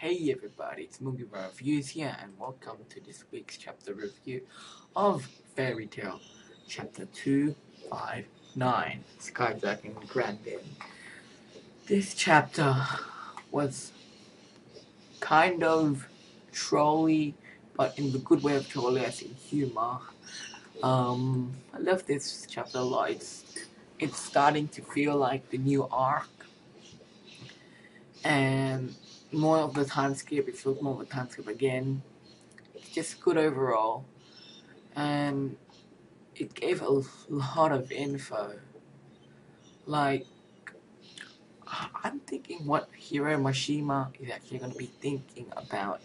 Hey everybody, it's MugiwaraReviews here, and welcome to this week's chapter review of Fairy Tale Chapter 259, Dragon Grandine. This chapter was kind of trolly, but in the good way of trolly, as in humor. I love this chapter a lot. It's starting to feel like the new arc, and more of the time skip. It feels more of a time skip again. It's just good overall, and it gave a lot of info. Like, I'm thinking what Hiro Mashima is actually going to be thinking about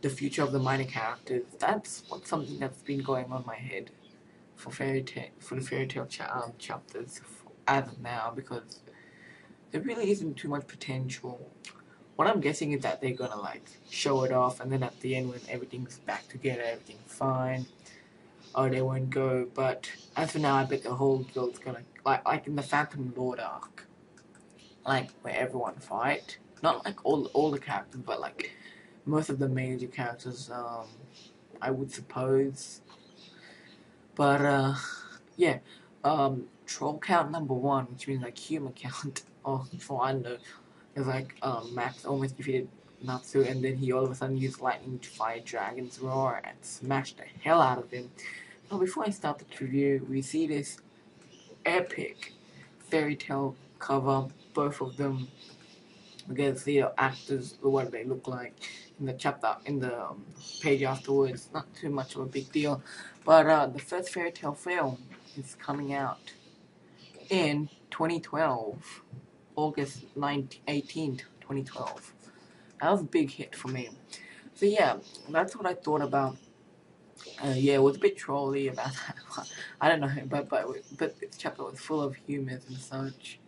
the future of the minor characters. That's something that's been going on my head for the fairy tale chapters as of now, because there really isn't too much potential. What I'm guessing is that they're gonna like show it off, and then at the end when everything's back together, everything's fine, they won't go. But as for now, I bet the whole guild's gonna like in the Phantom Lord arc, like where everyone fight. Not like all the characters, but like most of the major characters. I would suppose. But yeah. Troll count number 1, which means like human count. Oh, for I know. It's like Max almost defeated Natsu, and then he all of a sudden used lightning to fight Dragon's Roar and smashed the hell out of him. Now before I start the review, we see this epic fairy tale cover, both of them. We get to see the actors, what they look like in the chapter, in the page afterwards. Not too much of a big deal, but the first fairy tale film is coming out in 2012. August 18th, 2012. That was a big hit for me. So yeah, that's what I thought about. Yeah, it was a bit trolly about that. I don't know, but this chapter was full of humor and such.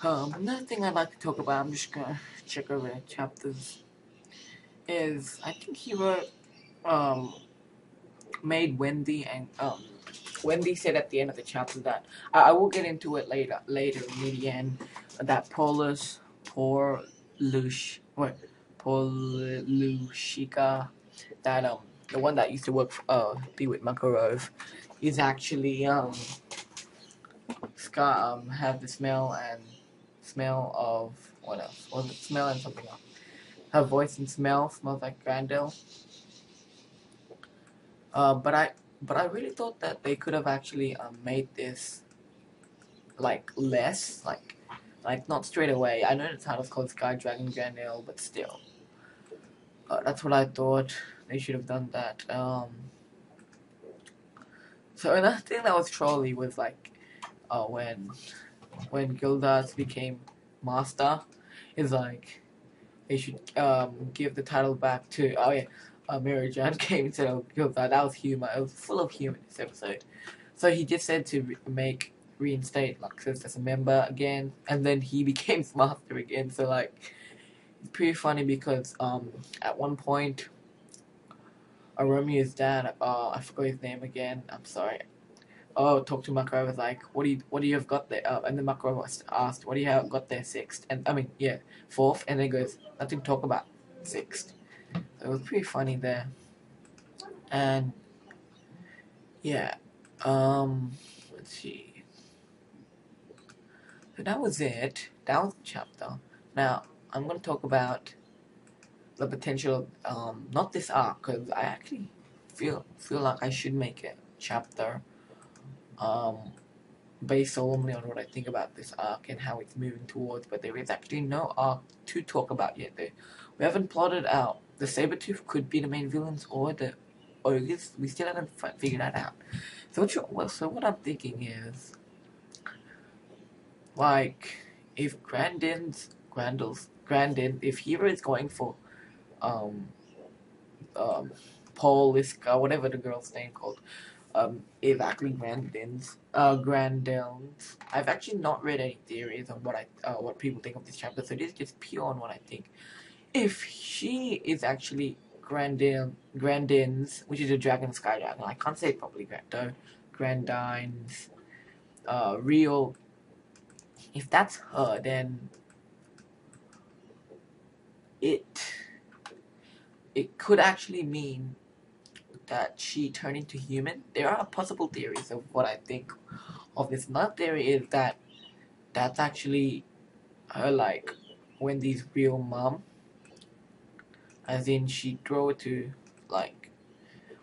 Another thing I'd like to talk about, I'm just gonna check over the chapters, is I think he wrote, made Wendy, and Wendy said at the end of the chapter that I will get into it later near the end, that Polushika, that the one that used to work be with Makarov, is actually have the smell of what else? Was it smell and something else? Her voice and smell smells like Grandel. But I really thought that they could have actually made this like less like not straight away. I know the title's called Dragon Grandine, but still, that's what I thought. They should have done that. So another thing that was trolly was like when Gildas became master, is like they should give the title back to Mary Jan came instead of Gildas. That was humor. It was full of humor in this episode. So he just said to reinstate Luxus as a member again, and then he became master again. So like, it's pretty funny because at one point, Romeo's dad, I forgot his name again. I'm sorry. Talked to Makarov, was like, what do you have got there? And then Makarov was asked, what do you have got there sixth? And I mean, yeah, fourth. And then he goes, nothing to talk about, sixth. So it was pretty funny there. And yeah, let's see. So that was it. That was the chapter. Now I'm gonna talk about the potential. Not this arc, because I actually feel like I should make a chapter. Based solely on what I think about this arc and how it's moving towards, but there is actually no arc to talk about yet. We haven't plotted out. The Sabretooth could be the main villains or the ogres. We still haven't figured that out. So what I'm thinking is, like, if if Hero is going for Paul Liska, whatever the girl's name called, is actually Grandel's. I've actually not read any theories on what people think of this chapter, so this is just pure on what I think. If she is actually Grandine's, which is a dragon, sky dragon, I can't say it properly, Grandine's real. If that's her, then it could actually mean that she turned into human. There are possible theories of what I think of this. Another theory is that that's actually her, like, Wendy's real mom, as in she grew to, like,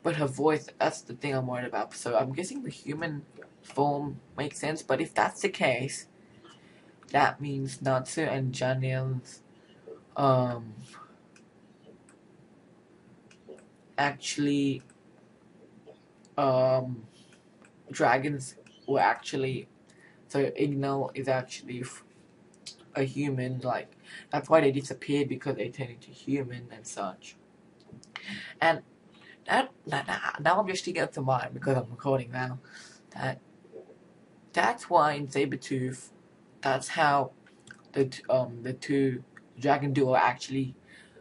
but her voice, that's the thing I'm worried about. So I'm guessing the human form makes sense, but if that's the case, that means Natsu and Janelle's actually dragons were actually, so Ignal is actually a human, like, that's why they disappeared, because they turned into human and such. And now I'm just thinking of the mind, because I'm recording now, that's why in Sabretooth, that's how the two dragon duo actually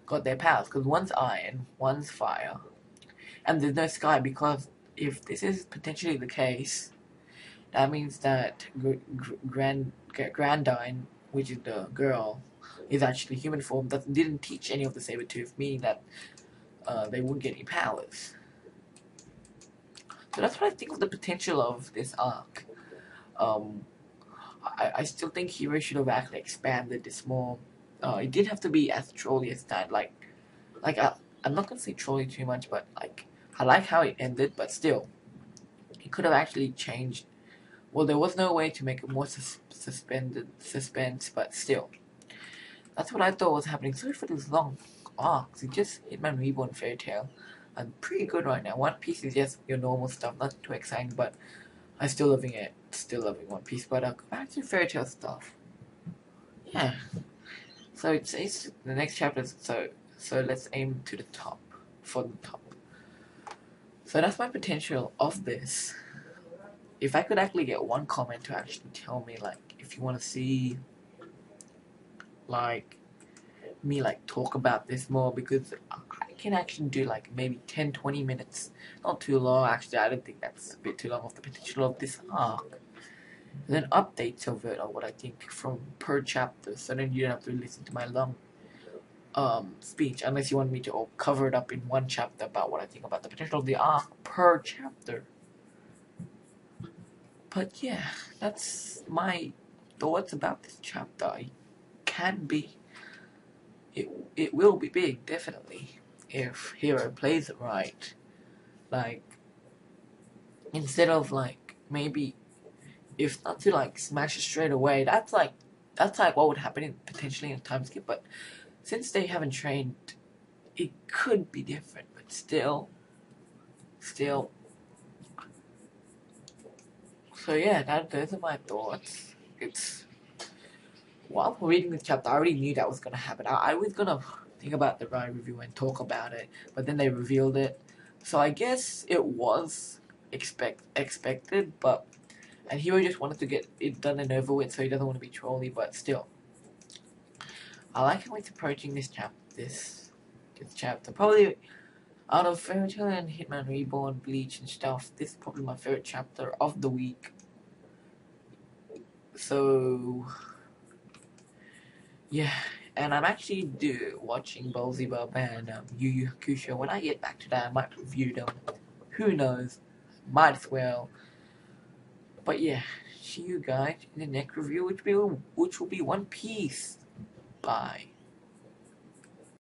got their powers, because one's iron, one's fire, and there's no sky, because if this is potentially the case, that means that Grandine, which is the girl, is actually human form, that didn't teach any of the Sabretooth, meaning that they wouldn't get any powers. So that's what I think of the potential of this arc. I still think Hero should have actually expanded this more. It didn't have to be as trolly as that. I'm not gonna say trolly too much, but like, I like how it ended, but still, it could have actually changed. Well, there was no way to make it more suspense, but still, that's what I thought was happening. Sorry for these long arcs. It just Hitman Reborn Fairy Tail. I'm pretty good right now. One Piece is just your normal stuff, not too exciting, but I'm still loving it. Still loving One Piece, but back to Fairy Tail stuff. Yeah. So it's the next chapter. So let's aim to the top, for the top. So that's my potential of this. If I could actually get one comment to actually tell me, like, if you want to see, like, me, like, talk about this more, because I can actually do, like, maybe 10-20 minutes, not too long. Actually, I don't think that's a bit too long, of the potential of this arc, and then updates of it, or what I think from per chapter, so then you don't have to listen to my long speech, unless you want me to cover it up in one chapter about what I think about the potential of the arc per chapter. But yeah, that's my thoughts about this chapter. It will be big, definitely, if Hero plays it right. Like, instead of, like, maybe, if not to, like, smash it straight away, that's like what would happen potentially in a time skip, but since they haven't trained, it could be different, but still. So yeah, those are my thoughts. While reading this chapter, I already knew that was gonna happen. I was gonna think about the Rye review and talk about it, but then they revealed it. So I guess it was expected, and Hero just wanted to get it done and over with, so he doesn't want to be trolly, but still. I like how it's approaching this chapter. Probably out of Fairy Tail and Hitman Reborn, Bleach and stuff, this is probably my favorite chapter of the week. So yeah, and I'm actually watching Beelzebub and Yu Yu Hakusho. When I get back to that, I might review them. Who knows? Might as well. But yeah, see you guys in the next review, which will be One Piece. Bye.